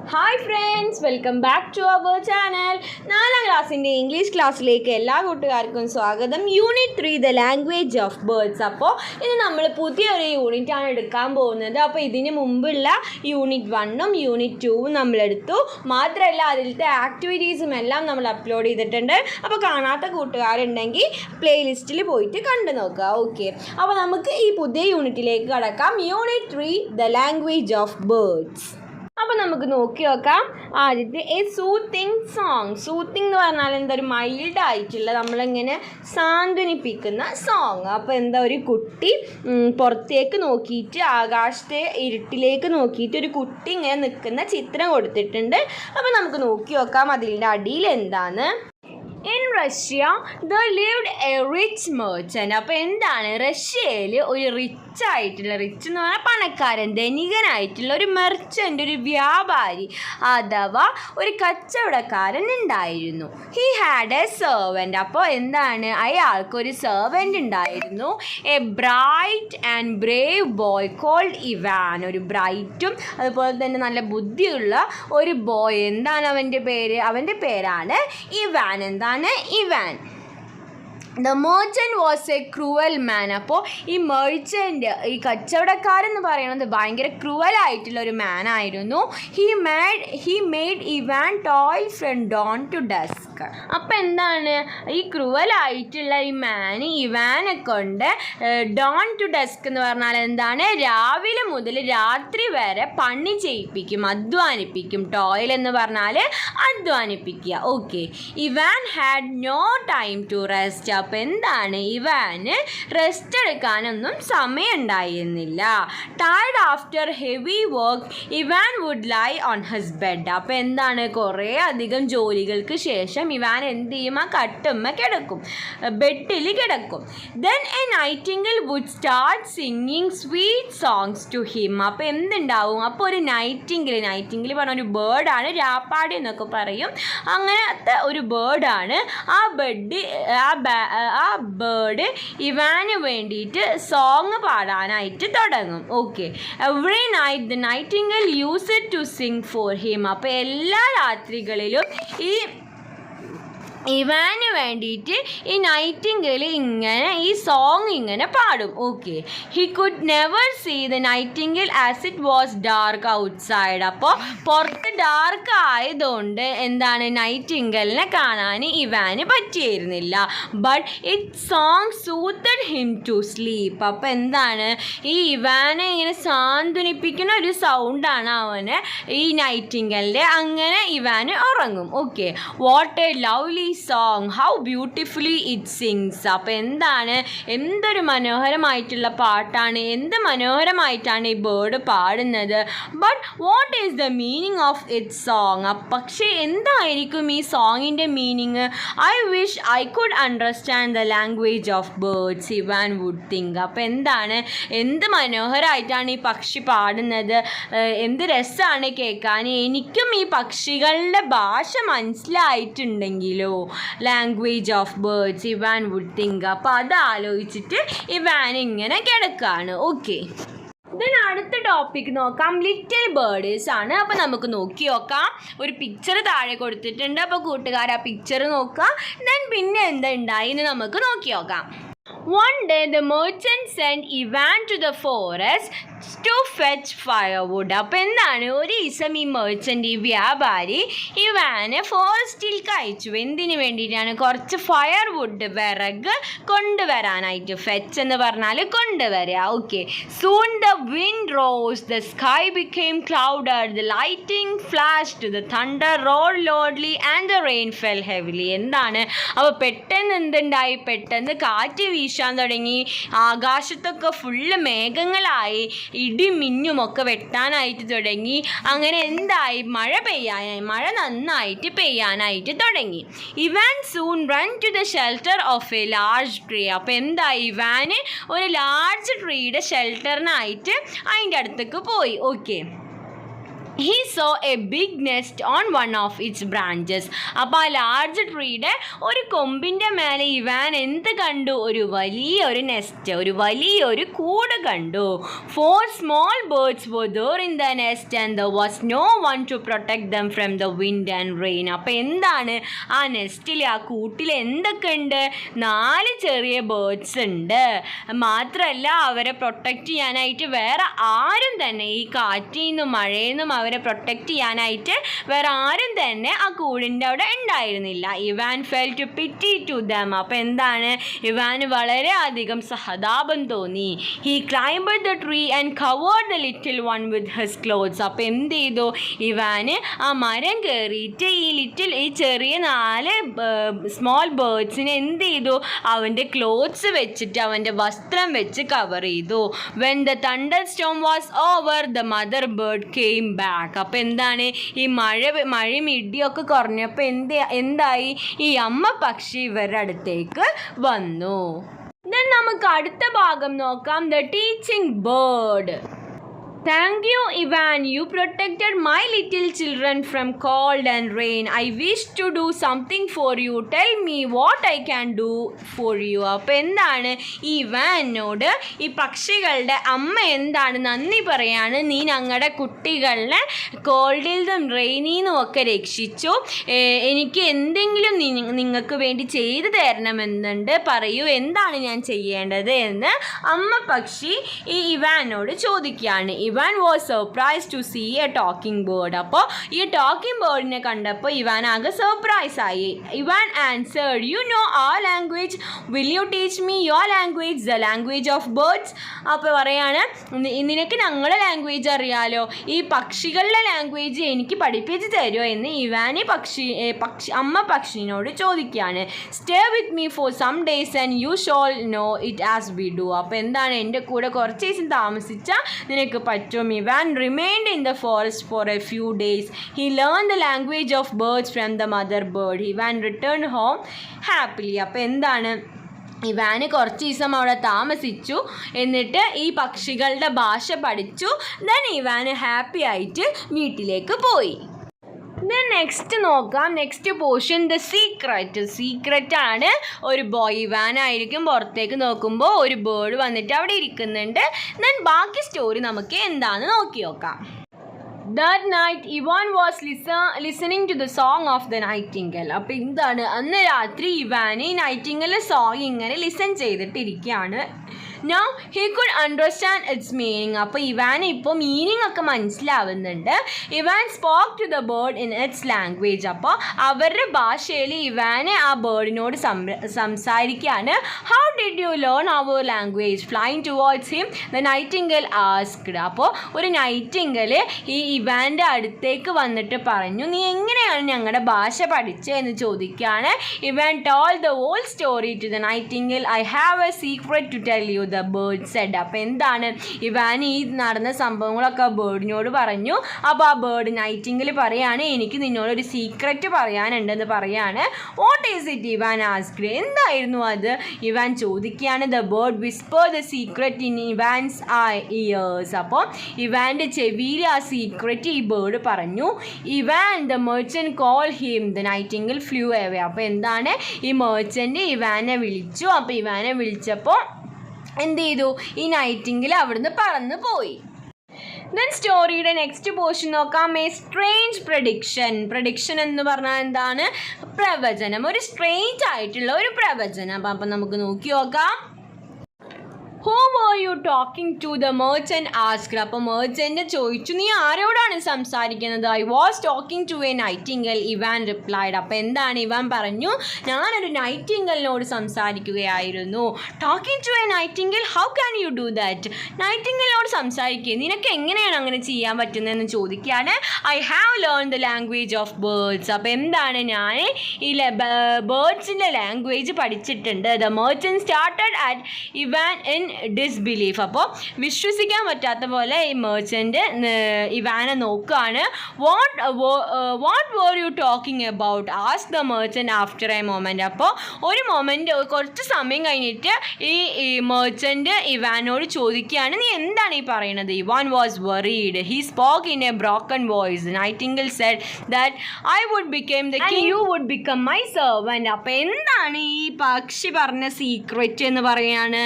Hi friends, welcome back to our channel. 4ാം ക്ലാസ്സിൻ്റെ English ക്ലാസ്സിലേക്ക് എല്ലാ കൂട്ടുകാർക്കും സ്വാഗതം. Unit 3 the language of birds. അപ്പോൾ ഇത് നമ്മൾ പുതിയൊരു യൂണിറ്റാണ് എടുക്കാൻ പോകുന്നത്. അപ്പോൾ ഇതിന് മുമ്പുള്ള യൂണിറ്റ് 1ഉം യൂണിറ്റ് 2ഉം നമ്മളെടുത്തു. മാത്രമല്ല അതിലത്തെ ആക്ടിവിറ്റീസും എല്ലാം നമ്മൾ അപ്ലോഡ് ചെയ്തിട്ടുണ്ട്. അപ്പോൾ കാണാത്ത കൂട്ടുകാരുണ്ടെങ്കിൽ പ്ലേലിസ്റ്റിൽ പോയിട്ട് കണ്ടു നോക്കുക. ഓക്കെ, അപ്പോൾ നമുക്ക് ഈ പുതിയ യൂണിറ്റിലേക്ക് കടക്കാം. Unit 3 the language of birds. അപ്പോൾ നമുക്ക് നോക്കി നോക്കാം. ആദ്യത്തെ എ സൂത്തിങ് സോങ്. സൂത്തിങ് എന്ന് പറഞ്ഞാൽ എന്താ, ഒരു മൈൽഡ് ആയിട്ടുള്ള നമ്മളിങ്ങനെ സാന്ത്വനിപ്പിക്കുന്ന സോങ്. അപ്പോൾ എന്താ, ഒരു കുട്ടി പുറത്തേക്ക് നോക്കിയിട്ട് ആകാശത്തെ ഇരുട്ടിലേക്ക് നോക്കിയിട്ട് ഒരു കുട്ടി ഇങ്ങനെ നിൽക്കുന്ന ചിത്രം കൊടുത്തിട്ടുണ്ട്. അപ്പോൾ നമുക്ക് നോക്കി നോക്കാം അതിൻ്റെ അടിയിൽ എന്താണ്. In Russia the lived A rich merchant. അപ്പോൾ എന്താണ്, റഷ്യയിൽ ഒരു റിച്ച് എന്ന് പറഞ്ഞാൽ പണക്കാരൻ, ധനികനായിട്ടുള്ള ഒരു മെർച്ചൻ്റ്, ഒരു വ്യാപാരി അഥവാ ഒരു കച്ചവടക്കാരൻ ഉണ്ടായിരുന്നു. He had a servant. അപ്പോൾ എന്താണ്, അയാൾക്കൊരു സെർവൻറ്റ് ഉണ്ടായിരുന്നു. A bright and brave boy called Ivan. ഒരു ബ്രൈറ്റും അതുപോലെ തന്നെ നല്ല ബുദ്ധിയുള്ള ഒരു ബോയ്. എന്താണ് അവൻ്റെ പേര്? അവൻ്റെ പേരാണ് ഇവാൻ. എന്താണ് Ivan. The merchant was A cruel മാൻ. അപ്പോൾ ഈ മെർച്ചൻ്റ്, ഈ കച്ചവടക്കാരൻ എന്ന് പറയുന്നത് ഭയങ്കര ക്രൂവലായിട്ടുള്ള ഒരു മാൻ ആയിരുന്നു. He made Ivan toil from dawn to dusk. അപ്പോൾ എന്താണ്, ഈ ക്രൂവലായിട്ടുള്ള ഈ മാൻ ഇവാനെ കൊണ്ട് ഡോൺ ടു ഡസ്ക് എന്ന് പറഞ്ഞാൽ എന്താണ്, രാവിലെ മുതൽ രാത്രി വരെ പണി ചെയ്യിപ്പിക്കും, അധ്വാനിപ്പിക്കും. ടോയിൽ എന്ന് പറഞ്ഞാൽ അധ്വാനിപ്പിക്കുക. Okay, Ivan had no time to rest. അപ്പോൾ എന്താണ്, ഇവാന് റെസ്റ്റ് എടുക്കാനൊന്നും സമയം ഉണ്ടായിരുന്നില്ല. Tired after heavy work Ivan would lie on his bed. അപ്പോൾ എന്താണ്, കുറേ അധികം ജോലികൾക്ക് ശേഷം ഇവാൻ എന്ത് ചെയ്യും, ആ കട്ടുമ്മ കിടക്കും, ബെഡിൽ കിടക്കും. Then a nightingale would start singing sweet songs to him. അപ്പോൾ എന്തുണ്ടാവും, അപ്പോൾ ഒരു നൈറ്റിംഗിൾ പറഞ്ഞ ഒരു ബേർഡാണ്, രാപ്പാടി എന്നൊക്കെ പറയും, അങ്ങനത്തെ ഒരു ബേർഡാണ്. ആ ബേർഡ് ഇവാന് വേണ്ടിയിട്ട് സോങ് പാടാനായിട്ട് തുടങ്ങും. Okay, every night the nightingale use it to sing for him. അപ്പോൾ എല്ലാ രാത്രികളിലും ഈ ഇവാന് വേണ്ടിയിട്ട് ഈ നൈറ്റിംഗേൽ ഇങ്ങനെ ഈ സോങ് ഇങ്ങനെ പാടും. Okay, he could never see the nightingale as it was dark outside. അപ്പോൾ പുറത്ത് ഡാർക്ക് ആയതുകൊണ്ട് എന്താണ്, നൈറ്റിംഗേലിനെ കാണാൻ ഇവാന് പറ്റിയിരുന്നില്ല. But it song soothed him to sleep. അപ്പോൾ എന്താണ്, ഈ ഇവാനെ ഇങ്ങനെ സാന്ത്വനിപ്പിക്കുന്ന ഒരു സൗണ്ടാണ് അവന്, ഈ നൈറ്റിംഗേലിൻ്റെ. അങ്ങനെ ഇവാന് ഉറങ്ങും. Okay, what A lovely song, how beautifully it sings. അപ്പോൾ എന്താണ്, എന്തൊരു മനോഹരമായിട്ടുള്ള പാട്ടാണ്, എന്ത് മനോഹരമായിട്ടാണ് ഈ ബേർഡ് പാടുന്നത്. But what is the meaning of it song. പക്ഷേ എന്തായിരിക്കും ഈ സോങ്ങിൻ്റെ meaning? I wish I could understand the language of birds, Ivan would think. അപ്പോൾ എന്താണ്, എന്ത് മനോഹരമായിട്ടാണ് ഈ പക്ഷി പാടുന്നത്, എന്ത് രസമാണ് കേൾക്കാൻ. എനിക്കും ഈ പക്ഷികളുടെ ഭാഷ മനസ്സിലായിട്ടുണ്ടെങ്കിലോ, language of birds Ivan would think. അപ്പോൾ അത് ആലോചിച്ചിട്ട് ഇവാൻ ഇങ്ങനെ കിടക്കുകയാണ്. ഓക്കെ, ദെൻ അടുത്ത ടോപ്പിക് നോക്കാം, ലിറ്റിൽ ബേർഡ്സ് ആണ്. അപ്പോൾ നമുക്ക് നോക്കി നോക്കാം. ഒരു പിക്ചർ താഴെ കൊടുത്തിട്ടുണ്ട്. അപ്പോൾ കൂട്ടുകാർ ആ പിക്ചർ നോക്കാം. ദെൻ പിന്നെ എന്താ ഉണ്ടായി എന്ന് നമുക്ക് നോക്കി നോക്കാം. One day the merchant sent Ivan to the forest to fetch firewood. അപ്പോൾ എന്താണ്, ഒരു ദിവസം ഈ മെർച്ചൻ്റ്, ഈ വ്യാപാരി ഇവാനെ ഫോറസ്റ്റിലേക്ക് അയച്ചു. എന്തിനു വേണ്ടിയിട്ടാണ്, കുറച്ച് ഫയർവുഡ്, വിറക് കൊണ്ടുവരാനായിട്ട്. ഫെച്ച് എന്ന് പറഞ്ഞാൽ കൊണ്ടുവരിക. Okay, soon the wind rose, the sky became clouded, the lightning flashed, the thunder rolled loudly and the rain fell heavily. എന്താണ്, അപ്പോൾ പെട്ടെന്ന് എന്തുണ്ടായി, പെട്ടെന്ന് കാറ്റ് വീശാൻ തുടങ്ങി, ആകാശത്തൊക്കെ ഫുള്ള് മേഘങ്ങളായി, ഇടിമിന്നുമൊക്കെ വെട്ടാനായിട്ട് തുടങ്ങി. അങ്ങനെ എന്തായി, മഴ നന്നായിട്ട് പെയ്യാനായിട്ട് തുടങ്ങി. Ivan soon run to the shelter of a large tree. അപ്പോൾ എന്തായി, ഇവാന് ഒരു ലാർജ് ട്രീയുടെ ഷെൽട്ടറിനായിട്ട് അതിൻ്റെ അടുത്തേക്ക് പോയി. Okay, he saw a big nest on one of its branches. അപ്പോൾ ആ ലാർജ് ട്രീയുടെ ഒരു കൊമ്പിൻ്റെ മേലെ ഇവാൻ എന്ത് കണ്ടു? ഒരു വലിയൊരു നെസ്റ്റ്, ഒരു വലിയൊരു കൂട് കണ്ടു. 4 small birds were there in the nest and there was no one to protect them from the wind and rain. അപ്പോൾ എന്താണ് ആ നെസ്റ്റിൽ, ആ കൂട്ടിൽ എന്തൊക്കെ ഉണ്ട്? 4 ചെറിയ ബേർഡ്സ് ഉണ്ട്. മാത്രമല്ല അവരെ പ്രൊട്ടക്റ്റ് ചെയ്യാനായിട്ട് വേറെ ആരും തന്നെ, ഈ കാറ്റിൽ നിന്നും മഴയിൽ നിന്നും അവരെ പ്രൊട്ടക്റ്റ് ചെയ്യാനായിട്ട് വേറെ ആരും തന്നെ ആ കൂടിൻ്റെ അവിടെ ഉണ്ടായിരുന്നില്ല. Ivan felt pity to them. അപ്പോൾ എന്താണ്? ഇവാന് വളരെ അധികം സഹതാപം തോന്നി. He climbed the tree and covered the little one with his clothes. അപ്പോൾ എന്ത് ചെയ്തു? ഇവാന് ആ മരം കയറിയിട്ട് ഈ ചെറിയ 4 സ്മോൾ ബേർഡ്സിനെ എന്ത് ചെയ്തു? അവൻ്റെ ക്ലോത്ത്സ് വെച്ചിട്ട്, അവൻ്റെ വസ്ത്രം വെച്ച് കവർ ചെയ്തു. When the thunder Storm was over the mother bird came back. അപ്പോൾ എന്താണ്? ഈ മഴയും ഇടിയൊക്കെ കുറഞ്ഞപ്പോൾ എന്തായി? ഈ അമ്മ പക്ഷി ഇവരുടെ അടുത്തേക്ക് വന്നു. ദെൻ നമുക്ക് അടുത്ത ഭാഗം നോക്കാം. The teaching bird. Thank you, Ivan. You protected my little children from cold and rain. I wish to do something for you. Tell me what I can do for you. അപ്പോൾ എന്താണ്? ഈ ഇവാനോട് ഈ പക്ഷികളുടെ അമ്മ എന്താണ് നന്ദി പറയാണ്. നീ ഞങ്ങളുടെ കുട്ടികളെ കോൾഡിൽ നിന്നും റെയിനിൽ നിന്നും ഒക്കെ രക്ഷിച്ചു. എനിക്ക് എന്തെങ്കിലും നിങ്ങൾക്ക് വേണ്ടി ചെയ്തു തരണമെന്നുണ്ട്. പറയൂ, എന്താണ് ഞാൻ ചെയ്യേണ്ടത് എന്ന് അമ്മ പക്ഷി ഈ ഇവാനോട് ചോദിക്കുകയാണ്. Ivan was surprise to see a talking bird. അപ്പോൾ ഈ ടോക്കിംഗ് ബേർഡിനെ കണ്ടപ്പോൾ ഇവാൻ ആകെ സർപ്രൈസ് ആയി. Ivan answered, you know our language, will you teach me your language, the language of birds. അപ്പോൾ പറയാണ്, നിനക്ക് ഞങ്ങളുടെ ലാംഗ്വേജ് അറിയാലോ, ഈ പക്ഷികളുടെ ലാംഗ്വേജ് എനിക്ക് പഠിപ്പിച്ച് തരുമോ എന്ന് ഇവാന് അമ്മ പക്ഷിനോട് ചോദിക്കുകയാണ്. Stay with me for some days and you shall know it as we do. അപ്പോൾ എന്താണ്? എൻ്റെ കൂടെ കുറച്ച് ദിവസം താമസിച്ചാൽ നിനക്ക് പറ്റും. Ivan remained in the forest for a few days. He learned the language of birds from the mother bird. Ivan returned home happily. അപ്പോൾ എന്താണ്? ഇവാന് കുറച്ച് ദിവസം അവിടെ താമസിച്ചു, എന്നിട്ട് ഈ പക്ഷികളുടെ ഭാഷ പഠിച്ചു. ദെൻ ഇവാന് ഹാപ്പി ആയിട്ട് വീട്ടിലേക്ക് പോയി. ദെൻ നെക്സ്റ്റ് നോക്കാം. നെക്സ്റ്റ് പോർഷൻ ദ സീക്രറ്റ് ആണ്. ഒരു ബോയ് ഇവാനായിരിക്കും. പുറത്തേക്ക് നോക്കുമ്പോൾ ഒരു ബേർഡ് വന്നിട്ട് അവിടെ ഇരിക്കുന്നുണ്ട്. ദെൻ ബാക്കി സ്റ്റോറി നമുക്ക് എന്താണെന്ന് നോക്കി നോക്കാം. That night, Ivan was listening to the song of the nightingale. അപ്പോൾ എന്താണ്? അന്ന് രാത്രി ഇവാൻ ഈ നൈറ്റിംഗൽ സോങ് ഇങ്ങനെ ലിസൺ ചെയ്തിട്ടിരിക്കുകയാണ്. Now he could understand its meaning. അപ്പോൾ ഇവാന് ഇപ്പോൾ മീനിങ് ഒക്കെ മനസ്സിലാവുന്നുണ്ട്. Ivan spoke to the bird in its language. അപ്പോൾ അവരുടെ ഭാഷയിൽ ഇവാന് ആ ബേർഡിനോട് സംസാരിക്കുകയാണ്. How did you learn our language? Flying towards him, the nightingale asked. അപ്പോൾ ഒരു നൈറ്റിംഗൽ ഈ ഇവാൻ്റെ അടുത്തേക്ക് വന്നിട്ട് പറഞ്ഞു, നീ എങ്ങനെയാണ് ഞങ്ങളുടെ ഭാഷ പഠിച്ചതെന്ന് ചോദിക്കുകയാണ്. Ivan told the whole story to the nightingale. I have a secret to tell you, the bird said. അപ്പോൾ എന്താണ്? ഇവാൻ ഈ നടന്ന സംഭവങ്ങളൊക്കെ ബേർഡിനോട് പറഞ്ഞു. അപ്പോൾ ആ ബേർഡ് നൈറ്റിംഗിൽ പറയാണ്, എനിക്ക് നിന്നോടൊരു സീക്രറ്റ് പറയാനുണ്ടെന്ന് പറയാണ്. What is it? Ivan asked. എന്തായിരുന്നു അത്? ഇവാൻ ചോദിക്കുകയാണ്. The bird whisper the secret in Ivan's ears. അപ്പോൾ ഇവാൻ്റെ ചെവിയിൽ ആ സീക്രറ്റ് ഈ ബേർഡ് പറഞ്ഞു. Ivan the merchant call him, the nightingale flew away. അപ്പോൾ എന്താണ്? ഈ മെർച്ചൻറ്റ് ഇവാനെ വിളിച്ചു. അപ്പോൾ ഇവാനെ വിളിച്ചപ്പോൾ എന്ത് ചെയ്തു? ഈ നൈറ്റിംഗിൽ അവിടുന്ന് പറന്നു പോയി. ദെൻ സ്റ്റോറിയുടെ നെക്സ്റ്റ് പോർഷൻ നോക്കാം. എ സ്ട്രേഞ്ച് പ്രഡിക്ഷൻ എന്ന് പറഞ്ഞാൽ എന്താണ്? പ്രവചനം. ഒരു സ്ട്രേഞ്ച് ആയിട്ടുള്ള ഒരു പ്രവചനം. അപ്പം നമുക്ക് നോക്കി നോക്കാം. Who were you talking to? The merchant asked. അപ്പോൾ മെർച്ചൻ്റ് ചോദിച്ചു, നീ ആരോടാണ് സംസാരിക്കുന്നത്? I was talking to a nightingale, Ivan replied. അപ്പോൾ എന്താണ്? ഇവാൻ പറഞ്ഞു, ഞാനൊരു നൈറ്റിംഗലിനോട് സംസാരിക്കുകയായിരുന്നു. Talking to a nightingale? How can you do that? നൈറ്റിംഗലിനോട് സംസാരിക്കുക, നിനക്ക് എങ്ങനെയാണ് അങ്ങനെ ചെയ്യാൻ പറ്റുന്നതെന്ന് ചോദിക്കുകയാണ്. I have learned the language of birds. അപ്പോൾ എന്താണ്? ഞാൻ ഈ ബേർഡ്സിൻ്റെ ലാംഗ്വേജ് പഠിച്ചിട്ടുണ്ട്. The merchant started at Ivan in disbelief. അപ്പോൾ വിശ്വസിക്കാൻ പറ്റാത്ത പോലെ ഈ മെർച്ചൻ്റ് ഇവാനെ നോക്കുകയാണ്. What were you talking about? asked the merchant after a moment. അപ്പോൾ ഒരു മൊമെൻ്റ് കുറച്ച് സമയം കഴിഞ്ഞിട്ട് ഈ മെർച്ചൻ്റ് ഇവാനോട് ചോദിക്കുകയാണ്, നീ എന്താണ് ഈ പറയുന്നത്? Ivan was worried. He spoke in a broken voice. Nightingale said that I would become the king and you would become my servant. അപ്പോൾ എന്താണ് ഈ പക്ഷി പറഞ്ഞ സീക്രറ്റ് എന്ന് പറയാണ്.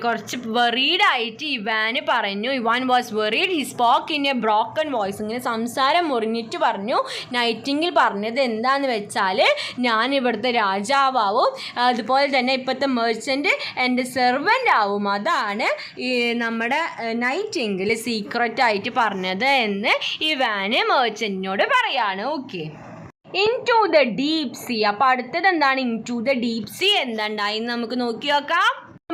കുറച്ച് വെറീഡ് ആയിട്ട് ഇവാന് പറഞ്ഞു. Ivan was worried. He spoke in A broken voice. ഇങ്ങനെ സംസാരം മുറിഞ്ഞിട്ട് പറഞ്ഞു. നൈറ്റിംഗിൽ പറഞ്ഞത് എന്താന്ന് വെച്ചാൽ, ഞാൻ ഇവിടുത്തെ രാജാവും അതുപോലെ തന്നെ ഇപ്പോഴത്തെ മെർച്ചൻ്റ് എൻ്റെ സെർവൻ്റ് ആവും. അതാണ് ഈ നമ്മുടെ നൈറ്റിംഗിൽ സീക്രറ്റായിട്ട് പറഞ്ഞത് എന്ന് ഇവാന് മെർച്ചൻറ്റിനോട് പറയാണ്. Okay, into the deep see. അപ്പോൾ അടുത്തത് എന്താണ്? ഇൻടു ദ ഡീപ് സീ എന്തുണ്ടായി നമുക്ക് നോക്കി നോക്കാം.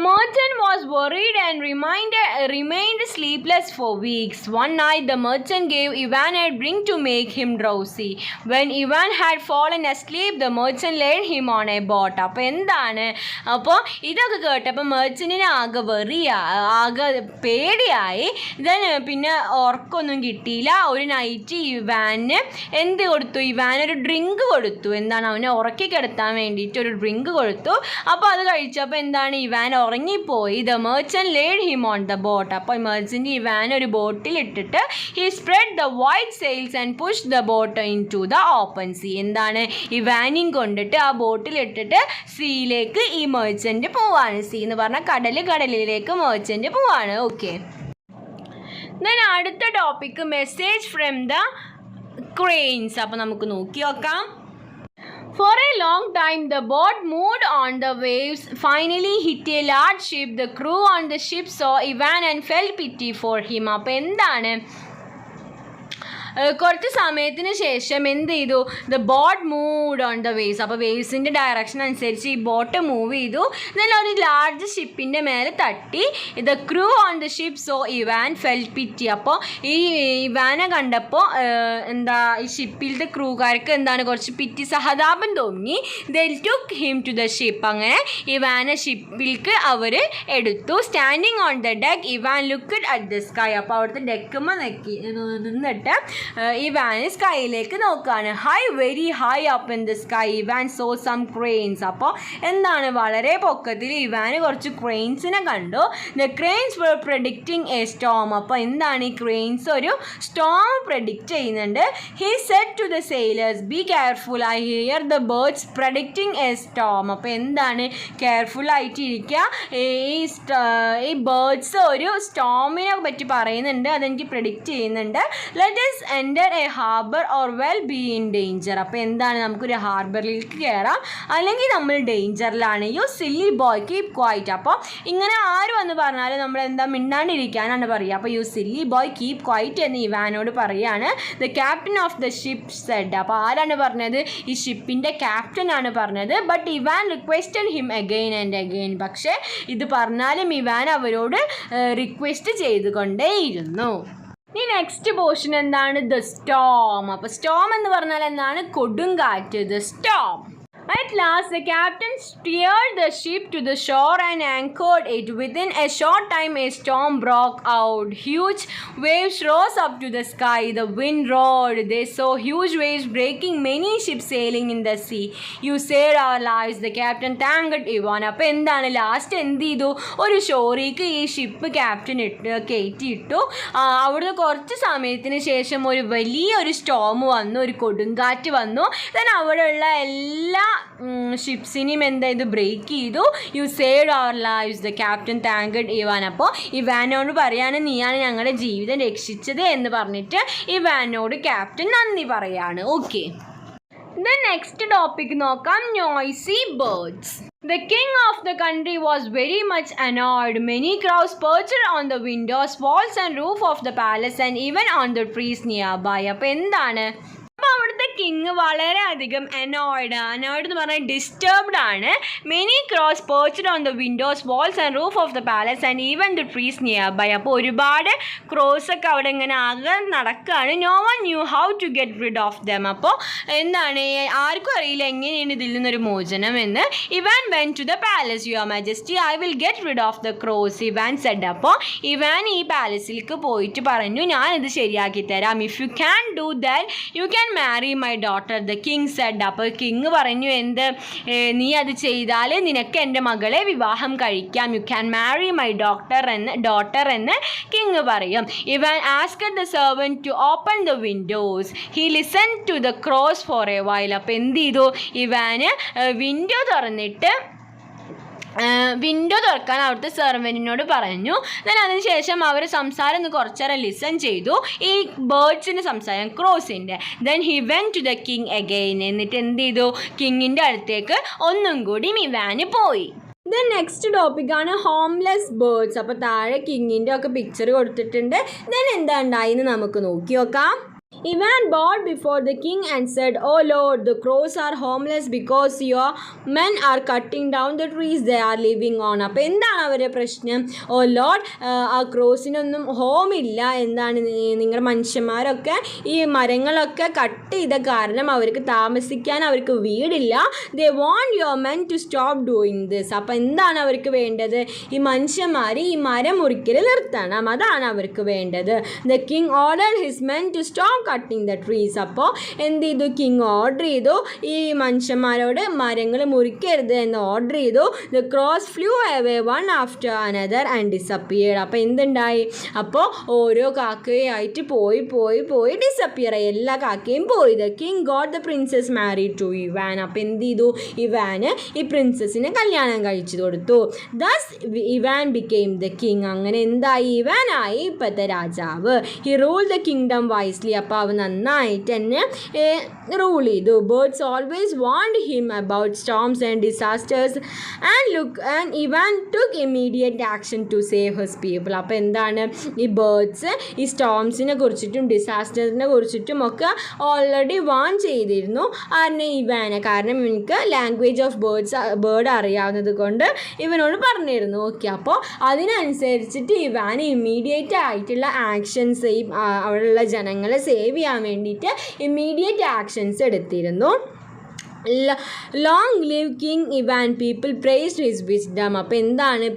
merchant was worried and remained sleepless for weeks. One night the merchant gave Ivan a drink to make him drowsy. When Ivan had fallen asleep, the merchant laid him on a boat. അപ്പോൾ എന്താണ്? അപ്പോൾ ഇതൊക്കെ കേട്ടപ്പോൾ മെർച്ചൻറ്റിന് ആകെ പേടിയായി. പിന്നെ ഉറക്കമൊന്നും കിട്ടിയില്ല. ഒരു നൈറ്റ് ഇവാന് എന്ത് കൊടുത്തു? ഇവാനൊരു ഡ്രിങ്ക് കൊടുത്തു. എന്താണ്? അവനെ ഉറക്കി കിടത്താൻ വേണ്ടിയിട്ട് ഒരു ഡ്രിങ്ക് കൊടുത്തു. അപ്പോൾ അത് കഴിച്ചപ്പോൾ എന്താണ്? ഇവാൻ ഉറങ്ങിപ്പോയി. The merchant laid him on the boat. അപ്പോൾ മെർച്ചൻ്റ് ഇവാൻ ഒരു ബോട്ടിൽ ഇട്ടിട്ട് he spread the white sails and push the boat into the open sea. എന്താണ്? ഇവാനിങ് കൊണ്ടിട്ട് ആ ബോട്ടിൽ ഇട്ടിട്ട് സീയിലേക്ക് ഈ മെർച്ചൻ്റ് പോവാണ്. സീ എന്ന് പറഞ്ഞാൽ കടലിലേക്ക് മെർച്ചൻ്റ് പോവാണ്. ഓക്കെ, ദെൻ അടുത്ത topic message from the cranes. അപ്പോൾ നമുക്ക് നോക്കി നോക്കാം. For a long time, the boat moved on the waves. Finally, hit a large ship. The crew on the ship saw Ivan and felt pity for him. അപ്പോൾ എന്താണ്? കുറച്ച് സമയത്തിന് ശേഷം എന്ത് ചെയ്തു? The boat moved on the waves. അപ്പോൾ വേവ്സിൻ്റെ direction അനുസരിച്ച് ഈ ബോട്ട് മൂവ് ചെയ്തു. എന്നാൽ ഒരു ലാർജ് ഷിപ്പിൻ്റെ മേലെ തട്ടി. The crew on the ship saw Ivan felt pity. അപ്പോൾ ഈ ഇവാനെ കണ്ടപ്പോൾ ഈ ഷിപ്പിലത്തെ ക്രൂകാർക്ക് എന്താണ്? കുറച്ച് പിറ്റി, സഹതാപം തോന്നി. They took him to the ship. അങ്ങനെ ഇവാനെ ഷിപ്പിലേക്ക് അവർ എടുത്തു. Standing on the deck, Ivan looked at the sky. അപ്പോൾ അവിടുത്തെ ഡെക്കുമ്മ നിന്നിട്ട് ഇവാൻ സ്കൈയിലേക്ക് നോക്കുകയാണ്. Very high up in the sky Ivan saw some cranes. അപ്പോൾ എന്താണ്? വളരെ പൊക്കത്തിൽ ഇവാന് കുറച്ച് ക്രെയിൻസിനെ കണ്ടു. The cranes were predicting a storm. അപ്പോൾ എന്താണ്? ഈ ക്രെയിൻസ് ഒരു സ്റ്റോം പ്രെഡിക്റ്റ് ചെയ്യുന്നുണ്ട്. He said to the sailors, be careful, I here the birds predicting a storm. അപ്പോൾ എന്താണ്? കെയർഫുൾ ആയിട്ടിരിക്കുക. ഈ ബേർഡ്സ് ഒരു സ്റ്റോമിനെ പറ്റി പറയുന്നുണ്ട്, അതെനിക്ക് പ്രെഡിക്റ്റ് ചെയ്യുന്നുണ്ട്. Let us enter a harbor or well be in danger. അപ്പോൾ എന്താണ്? നമുക്കൊരു ഹാർബറിലേക്ക് കയറാം, അല്ലെങ്കിൽ നമ്മൾ ഡേഞ്ചറിലാണ്. You silly boy keep quiet. അപ്പോൾ ഇങ്ങനെ ആര് വന്ന് പറഞ്ഞാലും നമ്മൾ എന്താ മിണ്ടാണ്ടിരിക്കാനാണ് പറയുക. അപ്പോൾ you silly boy keep quiet എന്ന് ഇവാനോട് പറയുകയാണ്. The captain of the ship said. അപ്പോൾ ആരാണ് പറഞ്ഞത്? ഈ ഷിപ്പിൻ്റെ ക്യാപ്റ്റൻ ആണ് പറഞ്ഞത്. But Ivan requested him again and again. പക്ഷേ ഇത് പറഞ്ഞാലും ഇവാൻ അവരോട് റിക്വസ്റ്റ് ചെയ്തുകൊണ്ടേയിരുന്നു. ഈ നെക്സ്റ്റ് പോർഷൻ എന്താണ്? The storm. അപ്പോൾ സ്റ്റോം എന്ന് പറഞ്ഞാൽ എന്താണ്? കൊടുങ്കാറ്റ്. The storm. At last, the captain steered the ship to the shore and anchored it. Within a short time, a storm broke out. Huge waves rose up to the sky. The wind roared. They saw huge waves breaking many ships sailing in the sea. You saved our lives, the captain thanked Ivan. അപ്പോൾ എന്താണ്? Last എന്ത് ചെയ്തു? ഒരു ഷോറിക്ക് ഈ ship captain കയറ്റിയിട്ടു. അവിടുന്ന് കുറച്ച് സമയത്തിന് ശേഷം ഒരു വലിയൊരു സ്റ്റോം വന്നു, ഒരു കൊടുങ്കാറ്റ് വന്നു. ദെൻ അവിടെയുള്ള എല്ലാ ഷിപ്സിനെയും എന്തായത്? ബ്രേക്ക് ചെയ്തു. You saved our lives, the captain thanked Ivan. അപ്പോൾ ഇവാനോട് പറയാണ്, നീയാണ് ഞങ്ങളുടെ ജീവിതം രക്ഷിച്ചത് എന്ന് പറഞ്ഞിട്ട് ഇവാനോട് ക്യാപ്റ്റൻ നന്ദി പറയാണ്. ഓക്കെ, ദ നെക്സ്റ്റ് ടോപ്പിക് നോക്കാം. Noisy birds. The king of the country was very much annoyed. Many crows perched on the windows, walls and roof of the palace and even on the trees nearby. അപ്പോൾ എന്താണ്? അപ്പോൾ അവിടുത്തെ king വളരെയധികം annoyed എന്ന് പറഞ്ഞാൽ disturbed ആണ്. Many cross perched on the windows, walls and roof of the palace and even the trees nearby. അപ്പോൾ ഒരുപാട് ക്രോസ് ഒക്കെ അവിടെ ഇങ്ങനെ ആകെ നടക്കുകയാണ്. No one knew how to get rid of them. അപ്പോൾ എന്താണ്, ആർക്കും അറിയില്ല എങ്ങനെയാണ് ഇതിൽ നിന്നൊരു മോചനം എന്ന്. Ivan went to the palace, your majesty, I will get rid of the crows, Ivan said. അപ്പോൾ ഇവാൻ ഈ പാലസിലേക്ക് പോയിട്ട് പറഞ്ഞു, ഞാനിത് ശരിയാക്കി തരാം. If you can do that you can marry my daughter, the king said. അപ്പോൾ കിങ് പറഞ്ഞു, എന്ത്, നീ അത് ചെയ്താൽ നിനക്ക് എൻ്റെ മകളെ വിവാഹം കഴിക്കാം. You can marry my daughter എന്ന് കിങ് പറയും. Ivan asked the servant to open the windows. He listen to the crows for a while. അപ്പോൾ എന്ത് ചെയ്തു, ഇവാന് വിൻഡോ തുറക്കാൻ അവിടുത്തെ സെർവൻറ്റിനോട് പറഞ്ഞു. അതിനുശേഷം അവർ സംസാരം ഒന്ന് കുറച്ചേരം ലിസൺ ചെയ്തു, ഈ ബേർഡ്സിൻ്റെ സംസാരം, ക്രോസിൻ്റെ. Then he went to the king again. എന്നിട്ട് എന്ത് ചെയ്തു, കിങ്ങിൻ്റെ അടുത്തേക്ക് ഒന്നും കൂടി ഇവാന് പോയി. ദെൻ നെക്സ്റ്റ് ടോപ്പിക്കാണ് ഹോംലെസ് ബേർഡ്സ്. അപ്പോൾ താഴെ കിങ്ങിൻ്റെ ഒക്കെ പിക്ചർ കൊടുത്തിട്ടുണ്ട്. ദെൻ എന്താ ഉണ്ടായിന്ന് നമുക്ക് നോക്കി നോക്കാം. Ivan bowed before the king and said, "Oh Lord, the crows are homeless because your men are cutting down the trees they are living on." അപ്പോൾ എന്താണ് അവരുടെ പ്രശ്നം? ഓ ലോർഡ്, ആ ക്രോസിനൊന്നും ഹോം ഇല്ല. എന്താണ്, നിങ്ങളുടെ മനുഷ്യന്മാരൊക്കെ ഈ മരങ്ങളൊക്കെ കട്ട് ചെയ്ത കാരണം അവർക്ക് താമസിക്കാൻ അവർക്ക് വീടില്ല. They want your men to stop doing this. അപ്പോൾ എന്താണ് അവർക്ക് വേണ്ടത്? ഈ മനുഷ്യന്മാർ ഈ മരം മുറിക്കൽ നിർത്തണം, അതാണ് അവർക്ക് വേണ്ടത്. The king ordered his men to stop cutting the trees. അപ്പോൾ എന്ത് ചെയ്തു, കിങ് ഓർഡർ ചെയ്തു ഈ മനുഷ്യന്മാരോട് മരങ്ങൾ മുറിക്കരുത് എന്ന് ഓർഡർ ചെയ്തു. The crows flew away one after another and disappeared. അപ്പോൾ എന്തുണ്ടായി, അപ്പോൾ ഓരോ കാക്കയായിട്ട് പോയി ഡിസപ്പിയർ ആയി, എല്ലാ കാക്കയും പോയി. The king got the princess married to Ivan. അപ്പോൾ എന്ത് ചെയ്തു, ഇവാന് ഈ പ്രിൻസസിനെ കല്യാണം കഴിച്ചു കൊടുത്തു. Thus Ivan became the king. അങ്ങനെ എന്തായി, ഇവാനായി ഇപ്പോഴത്തെ രാജാവ്. He ruled the kingdom wisely. അപ്പോൾ അവൻ നന്നായിട്ട് തന്നെ റൂൾ ചെയ്തു. Birds always warned him about storms and disasters and Ivan took immediate action to save his people. അപ്പോൾ എന്താണ്, ഈ ബേർഡ്സ് ഈ സ്റ്റോംസിനെ കുറിച്ചിട്ടും ഡിസാസ്റ്റേഴ്സിനെ കുറിച്ചിട്ടും ഒക്കെ ഓൾറെഡി വാൺ ചെയ്തിരുന്നു ഇവാനെ. കാരണം എനിക്ക് ലാംഗ്വേജ് ഓഫ് ബേർഡ് അറിയാവുന്നത് കൊണ്ട് ഇവനോട് പറഞ്ഞിരുന്നു. ഓക്കെ, അപ്പോൾ അതിനനുസരിച്ചിട്ട് ഇവാൻ ഇമ്മീഡിയറ്റ് ആയിട്ടുള്ള ആക്ഷൻസ് ഈ അവിടെയുള്ള ജനങ്ങളെ സേവ് ചെയ്യാൻ വേണ്ടിയിട്ട് ഇമ്മീഡിയറ്റ് ആക്ഷൻസ് എടുത്തിരുന്നു. Long live king Ivan, people priced his wisdom. അപ്പോൾ എന്താണ്,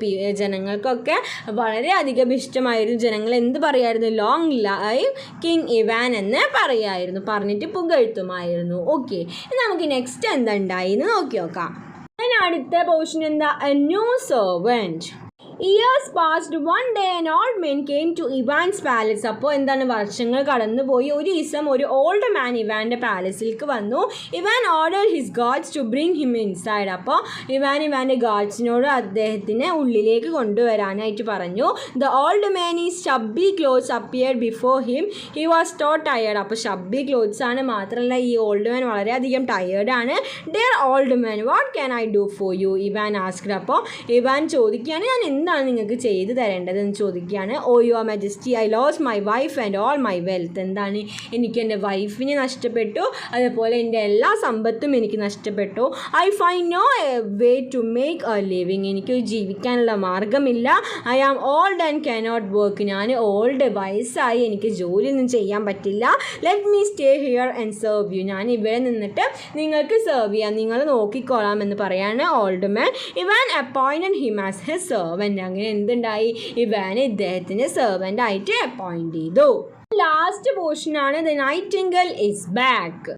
ജനങ്ങൾക്കൊക്കെ വളരെയധികം ഇഷ്ടമായിരുന്നു. ജനങ്ങൾ എന്ത് പറയായിരുന്നു, ലോങ് ലൈവ് കിങ് ഇവാൻ എന്ന് പറയായിരുന്നു, പറഞ്ഞിട്ട് പുകഴ്ത്തുമായിരുന്നു. ഓക്കെ, നമുക്ക് നെക്സ്റ്റ് എന്താ ഉണ്ടായിന്ന് നോക്കി നോക്കാം. അടുത്ത പോർഷൻ എന്താ, A new servant. Years passed. One day an old man came to Ivan's palace. അപ്പോൾ എന്താണ്, വർഷങ്ങൾ കടന്നു പോയി. ഒരു ദിവസം ഒരു ഓൾഡ് മാൻ ഇവാൻ്റെ പാലസിലേക്ക് വന്നു. Ivan order his guards to bring him inside. അപ്പോൾ ഇവാൻ്റെ ഗാർഡ്സിനോട് അദ്ദേഹത്തിനെ ഉള്ളിലേക്ക് കൊണ്ടുവരാനായിട്ട് പറഞ്ഞു. The old man is shabby clothes appeared before him. He was too tired. അപ്പോൾ ഷബ്ബി ക്ലോത്ത്സ് ആണ്, മാത്രമല്ല ഈ ഓൾഡ് മാൻ വളരെയധികം ടയേർഡാണ്. Dear old man, what can I do for you, Ivan asked. അപ്പോൾ ഇവാൻ ചോദിക്കുകയാണ്, ഞാൻ എന്താണ് നിങ്ങൾക്ക് ചെയ്തു തരേണ്ടതെന്ന് ചോദിക്കുകയാണ്. Oh your majesty, I lost my wife and all my wealth. എന്താണ്, എനിക്ക് എൻ്റെ വൈഫിനെ നഷ്ടപ്പെട്ടു, അതുപോലെ എൻ്റെ എല്ലാ സമ്പത്തും എനിക്ക് നഷ്ടപ്പെട്ടു. I find no way to make a living. എനിക്ക് ജീവിക്കാനുള്ള മാർഗമില്ല. I am old and cannot work. ഞാൻ ഓൾഡ്, വയസ്സായി, എനിക്ക് ജോലിയൊന്നും ചെയ്യാൻ പറ്റില്ല. Let me stay here and serve you. ഞാൻ ഇവിടെ നിന്നിട്ട് നിങ്ങൾക്ക് സെർവ് ചെയ്യാം, നിങ്ങൾ നോക്കിക്കോളാം എന്ന് പറയാണ് old man. Ivan appointed him as his servant. അങ്ങനെ എന്തുണ്ടായി, ഇവാനെ ഇദ്ദേഹത്തിൻ്റെ സെർവൻ്റ് ആയിട്ട് അപ്പോയിൻറ്റ് ചെയ്തു. ലാസ്റ്റ് പോർഷനാണ് the Nightingale is back.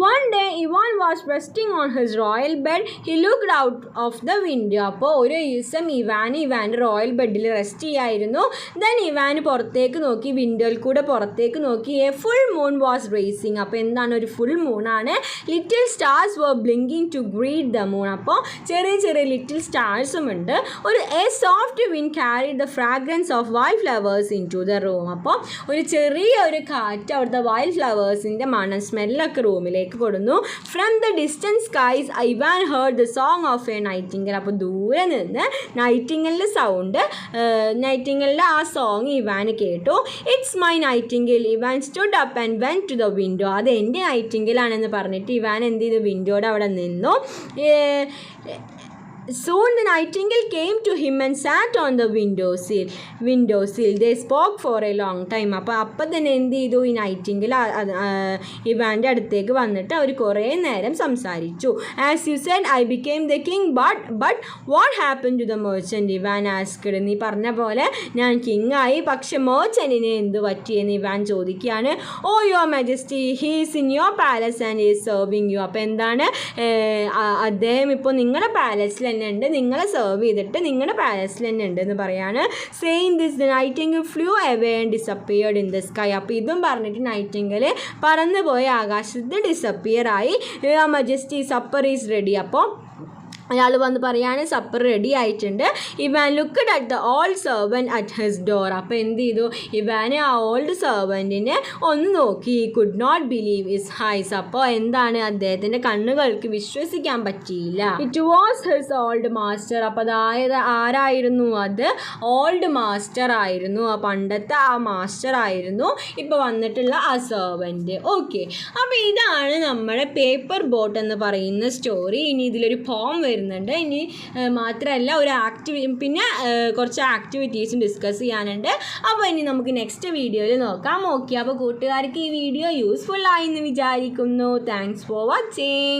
One day Ivan was resting on his royal bed. He looked out of the window. അപ്പോൾ ഒരു ദിവസം ഇവാൻ്റെ റോയൽ ബെഡിൽ റെസ്റ്റ് ചെയ്യായിരുന്നു. ദെൻ ഇവാൻ പുറത്തേക്ക് നോക്കി, വിൻഡോയിൽ കൂടെ പുറത്തേക്ക് നോക്കി. A full moon was rising. അപ്പോൾ എന്താണ്, ഒരു ഫുൾ മൂണാണ്. Little stars were blinking to greet the moon. അപ്പോൾ ചെറിയ ചെറിയ ലിറ്റിൽ സ്റ്റാർസും ഉണ്ട്. A soft wind carried the fragrance of wild flowers into the room. അപ്പോൾ ഒരു ചെറിയ ഒരു കാറ്റ് അവിടുത്തെ വൈൽഡ് ഫ്ലവേഴ്സിൻ്റെ മണം, സ്മെല്ലൊക്കെ റൂമിൽ സൈഡിലേക്ക് കൊടുന്നു. From the distance skies Ivan heard the song of a nightingale. അപ്പോൾ ദൂരെ നിന്ന് നൈറ്റിംഗലിൻ്റെ സൗണ്ട്, നൈറ്റിംഗലിൻ്റെ ആ സോങ് ഇവാൻ കേട്ടു. It's my nightingale. Ivan stood up and went to the window. അത് എൻ്റെ നൈറ്റിംഗലാണെന്ന് പറഞ്ഞിട്ട് ഇവാൻ എന്ത് ചെയ്തു, വിൻഡോയുടെ അവിടെ നിന്നു. Soon the nightingale came to him and sat on the windowsill. They spoke for a long time. അപ്പം തന്നെ എന്ത് ചെയ്തു, ഈ നൈറ്റിംഗൽ ഇവാൻ്റെ അടുത്തേക്ക് വന്നിട്ട് അവർ കുറേ നേരം സംസാരിച്ചു. As you said I became the king, but what happen to the merchant? Ivan asked. നീ പറഞ്ഞ പോലെ ഞാൻ കിങ് ആയി, പക്ഷെ മെർച്ചൻറ്റിന് എന്ത് പറ്റിയെന്ന് ഇവാൻ ചോദിക്കുകയാണ്. Oh your majesty, he's in your palace and is serving you. അപ്പോൾ എന്താണ്, അദ്ദേഹം ഇപ്പോൾ നിങ്ങളുടെ പാലസിൽ തന്നെ ഉണ്ട്, നിങ്ങളെ സെർവ് ചെയ്തിട്ട് നിങ്ങളുടെ പാലസിൽ തന്നെ ഉണ്ട് എന്ന് പറയാണ്. Saying this the nightingale flew away and disappeared in the sky. അപ്പോൾ ഇതും പറഞ്ഞിട്ട് നൈറ്റിംഗൽ പറന്നു പോയ ആകാശത്ത് ഡിസപ്പിയർ ആയി. Majesty supper is ready. അപ്പോൾ അയാൾ വന്ന് പറയാണ് സപ്പർ റെഡി ആയിട്ടുണ്ട്. Ivan looked at the old servant at his door. അപ്പോൾ എന്ത് ചെയ്തു, ഇവാനെ ആ ഓൾഡ് സെർവൻറ്റിനെ ഒന്ന് നോക്കി. He could not believe his eyes. അപ്പോൾ എന്താണ്, അദ്ദേഹത്തിൻ്റെ കണ്ണുകൾക്ക് വിശ്വസിക്കാൻ പറ്റിയില്ല. It was his old master. അപ്പോൾ അതായത് ആരായിരുന്നു അത്, ഓൾഡ് മാസ്റ്റർ ആയിരുന്നു, ആ പണ്ടത്തെ ആ മാസ്റ്റർ ആയിരുന്നു ഇപ്പോൾ വന്നിട്ടുള്ള ആ സെർവൻറ്റ്. ഓക്കെ, അപ്പോൾ ഇതാണ് നമ്മുടെ പേപ്പർ ബോട്ട് എന്ന് പറയുന്ന സ്റ്റോറി. ഇനി ഇതിലൊരു പോം വരുന്നുണ്ട്. ഇനി മാത്രമല്ല പിന്നെ കുറച്ച് ആക്ടിവിറ്റീസും ഡിസ്കസ് ചെയ്യാനുണ്ട്. അപ്പോൾ ഇനി നമുക്ക് നെക്സ്റ്റ് വീഡിയോയിൽ നോക്കാം. ഓക്കെ, അപ്പോൾ കൂട്ടുകാർക്ക് ഈ വീഡിയോ യൂസ്ഫുൾ ആയി എന്ന് വിചാരിക്കുന്നു. Thanks for watching.